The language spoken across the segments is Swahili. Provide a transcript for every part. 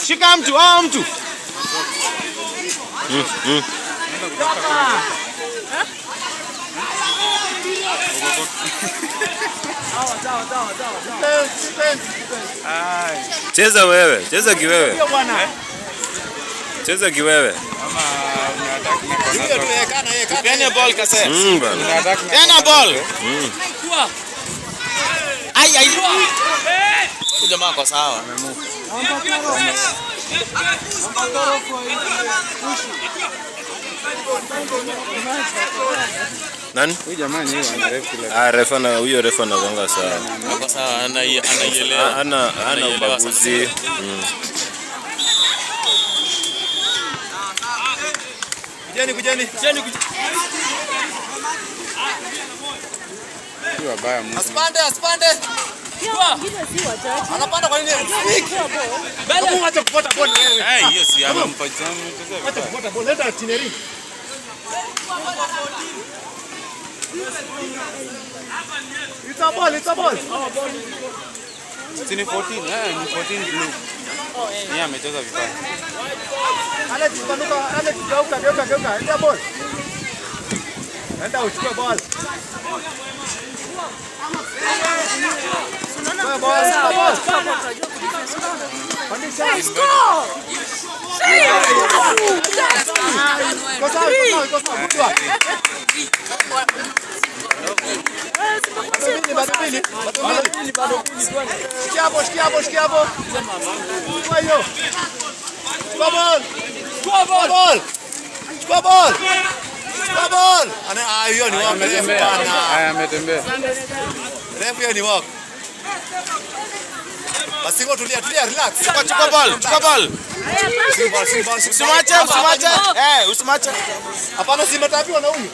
Shika mtu, mtu. Cheza wewe, cheza kiwewe. Cheza kiwewe. Tena ball kase. Tena ball. Ai ai. Jamaa kwa sawa. Nani? Huyu jamaa ni ana refu. Refa na huyo refa na gonga sawa. Kwa sawa anaielewa. Ana ubaguzi. Kujeni. Sio baya mtu. Asipande. Anapanda kwa nini? Bele. Acha kupata bond wewe. Hiyo si amempa jamu. Acha kupata bond. Leta tineri. It's a ball. Ni 14, ni 14 blue. Yeye amecheza vibaya. Alex geuka. Enda ball. Enda uchukue ball. Ball. Score! Shikia hapo. Kwa hiyo. Chukua ball. Hiyo ni wako refu bana. Haya ametembea. Refu hiyo ni wako. Basi ngo tulia, relax. Chukua ball. Usimache. Usimache. Hapana, simetapiwa na huyu.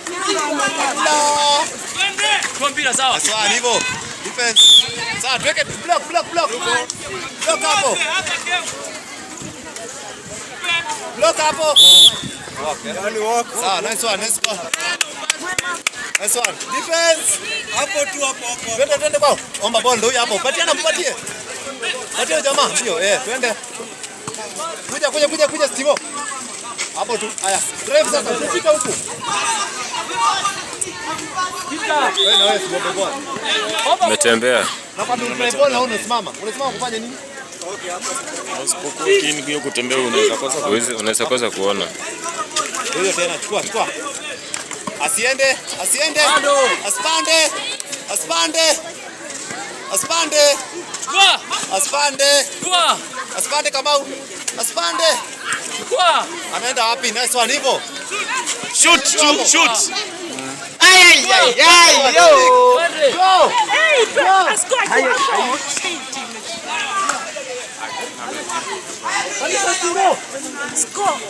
Kwa mpira sawa. Sawa hivyo. Defense. Sawa, tuweke block. Block hapo. Okay. Sawa, nice one. Defense. Hapo. Twende kwao. Omba ball ndio hapo. Mpatie. Patia jamaa. Ndio, twende. Kuja Steve. Hapo tu. Haya. Drive sasa. Tupita huko. Wewe sio ball. Umetembea. Na kwa drive ball na unasimama. Unasimama kufanya nini? Usipokuwa kini kutembea unaweza kosa kuona. Hiyo tena chukua. Asiende. Asipande. Asipande Kamau. Anaenda wapi? Nice one hivyo. Shoot. Ay. Yo. Go.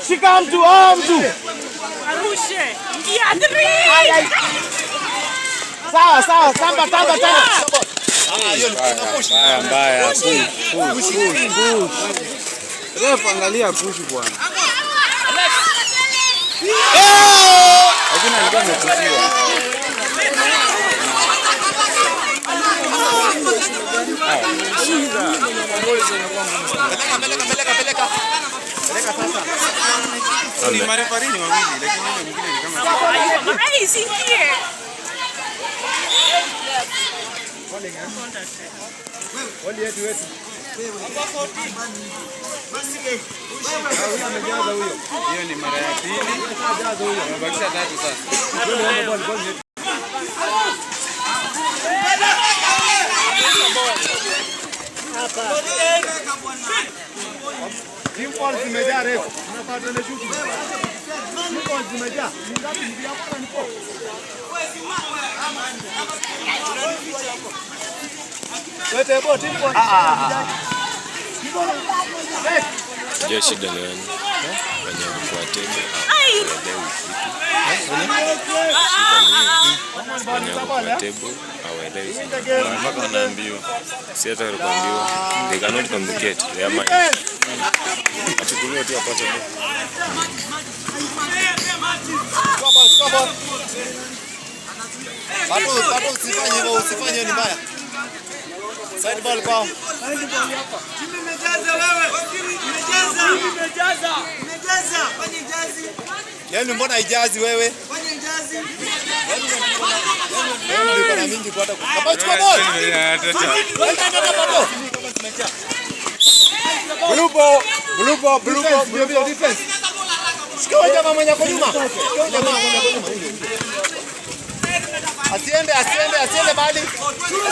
Shika mtu. Arushe. Ngia 3. Sawa. Tamba. Hiyo ni push. Mbaya. Push. Refu angalia push bwana. Lakini alikuwa amepushiwa. Peleka sasa. Ni marefarini wawili lakini yule mwingine ni kama He's here. Wali yetu. hiyo ni mara ya pili. Amebakisha 3 sasa. Impulse zimejaa refu. Tunapata ile shuti. Impulse zimejaa. Ngapi ndio hapa nipo. Wete bot impulse. Ndio shida ni nani? Kwenye kwa table. Table hawaelewi. Mpaka wanaambiwa. Si hata kuambiwa. They cannot communicate. They are mind. Achukuliwa tu apate. Stop. Pato usifanye hivyo, usifanye ni mbaya. Side ball kwao. Nimejaza wewe. Nimejaza. Fanye jazi. Yaani mbona haijazi wewe? Fanye jazi. Yaani ndio kuna mingi kwa hata. Kapa chukua ball. Blue ball, defense. Shika jamaa mwenye kwa nyuma. Asiende bali.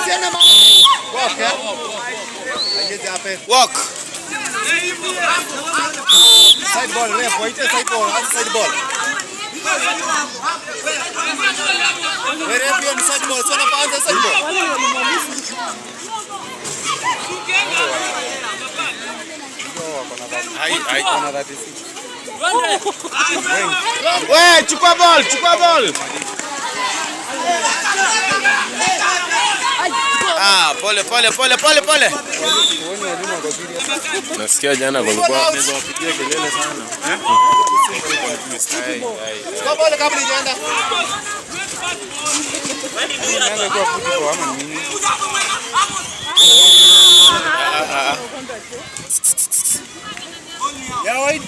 Asiende bali. Walk. Aje hapa. Walk. Side ball, left, wait, side ball, side ball. Where have you side ball? Sana paanza side ball. Hai kona 36. Wewe chukua ball. Pole. Nasikia jana kulikuwa Naweza wapigia kelele sana. Chukua ball kabla ijaenda. Naanza kwa football ama nini? Ya wait.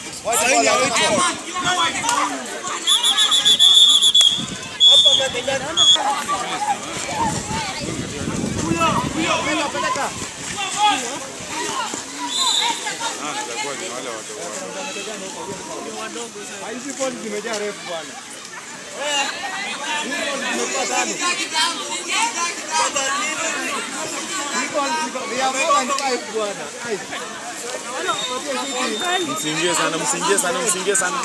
Hizi ball zimejaa refu bwana. Msingie sana.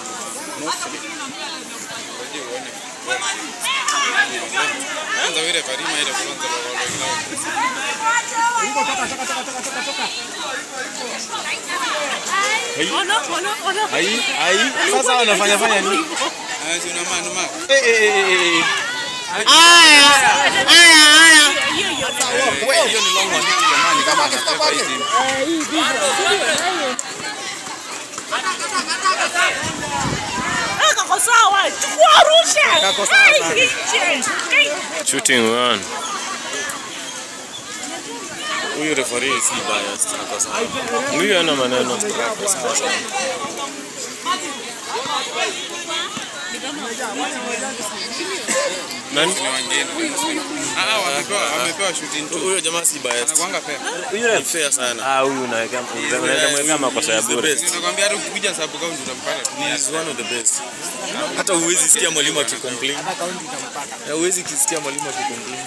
Kwanza wewe Farima ile kwanza Hai. Sasa wanafanya nini? si una mano. Wewe hiyo ni long one jamani kama anataka hivi. Kako sawa. Chukua rusha. Kako sawa. Shooting one. Huyu referee si biased, ako sawa. Huyu ana maneno. Nani? Amepewa shooting tu. Huyo jamaa si biased. Anakuanga fair. Huyu ni fair sana. Huyu unaweza mweka makosa ya bure. Nakwambia hata ukikuja sababu kama utampata tu. He is one of the best. Hata huwezi sikia mwalimu akicomplain. Huwezi kisikia mwalimu akicomplain.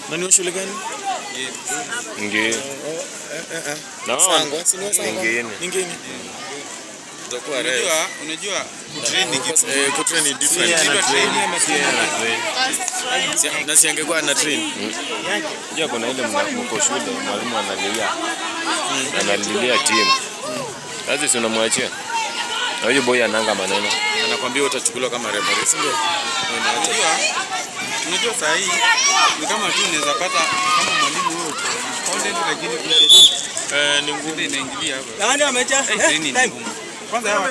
Nani wa shule gani? Ngine. Ngine. Utakuwa rare. Unajua kutrain ni kitu. Kutrain ni different. Na si angekuwa na train. Unajua kuna ile mko shule mwalimu analilia timu. Sasa si unamwachia. Na huyo boy ananga maneno. Anakuambia utachukuliwa kama referee, si ndio? Unajua saa hii ni kama tu unaweza pata kama mwalimu huyo content lakini ni ngumu inaingilia hapo. Nani amecha? Kwanza hawa